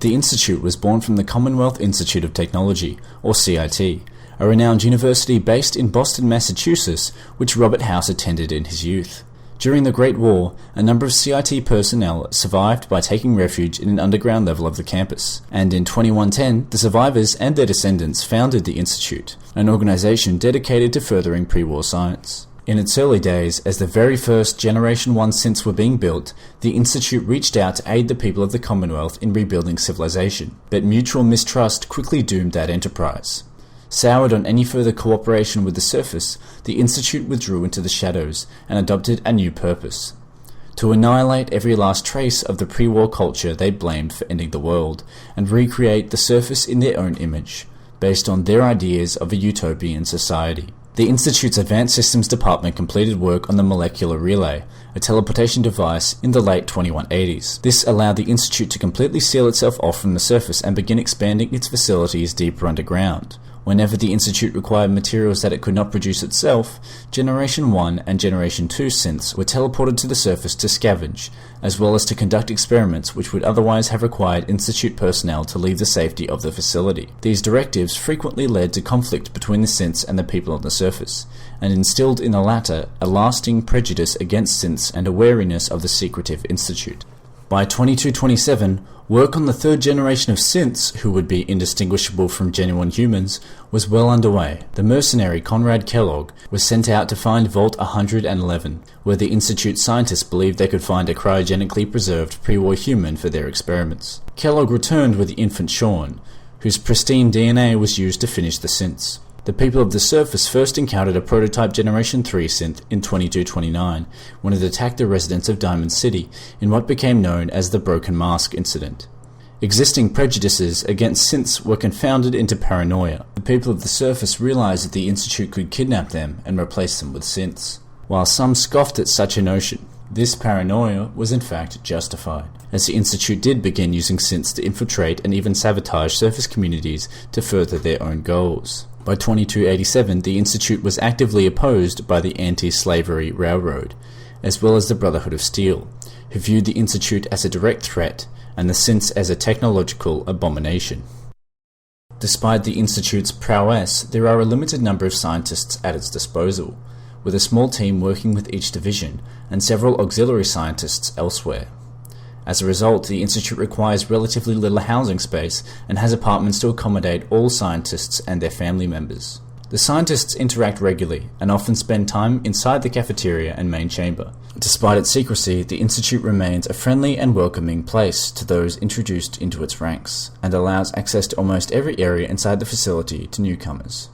The Institute was born from the Commonwealth Institute of Technology, or CIT, a renowned university based in Boston, Massachusetts, which Robert House attended in his youth. During the Great War, a number of CIT personnel survived by taking refuge in an underground level of the campus, and in 2110, the survivors and their descendants founded the Institute, an organization dedicated to furthering pre-war science. In its early days, as the very first Generation 1 synths were being built, the Institute reached out to aid the people of the Commonwealth in rebuilding civilization, but mutual mistrust quickly doomed that enterprise. Soured on any further cooperation with the surface, the Institute withdrew into the shadows and adopted a new purpose: to annihilate every last trace of the pre-war culture they blamed for ending the world, and recreate the surface in their own image, based on their ideas of a utopian society. The Institute's Advanced Systems Department completed work on the molecular relay, a teleportation device, in the late 2180s. This allowed the Institute to completely seal itself off from the surface and begin expanding its facilities deeper underground. Whenever the Institute required materials that it could not produce itself, Generation 1 and Generation 2 synths were teleported to the surface to scavenge, as well as to conduct experiments which would otherwise have required Institute personnel to leave the safety of the facility. These directives frequently led to conflict between the synths and the people on the surface, and instilled in the latter a lasting prejudice against synths and a wariness of the secretive Institute. By 2227, work on the third generation of synths, who would be indistinguishable from genuine humans, was well underway. The mercenary Conrad Kellogg was sent out to find Vault 111, where the Institute scientists believed they could find a cryogenically preserved pre-war human for their experiments. Kellogg returned with the infant Sean, whose pristine DNA was used to finish the synths. The people of the surface first encountered a prototype Generation 3 synth in 2229, when it attacked the residents of Diamond City in what became known as the Broken Mask Incident. Existing prejudices against synths were confounded into paranoia. The people of the surface realized that the Institute could kidnap them and replace them with synths. While some scoffed at such a notion, this paranoia was in fact justified, as the Institute did begin using synths to infiltrate and even sabotage surface communities to further their own goals. By 2287, the Institute was actively opposed by the Anti-Slavery Railroad, as well as the Brotherhood of Steel, who viewed the Institute as a direct threat and the synths as a technological abomination. Despite the Institute's prowess, there are a limited number of scientists at its disposal, with a small team working with each division and several auxiliary scientists elsewhere. As a result, the Institute requires relatively little housing space and has apartments to accommodate all scientists and their family members. The scientists interact regularly and often spend time inside the cafeteria and main chamber. Despite its secrecy, the Institute remains a friendly and welcoming place to those introduced into its ranks, and allows access to almost every area inside the facility to newcomers.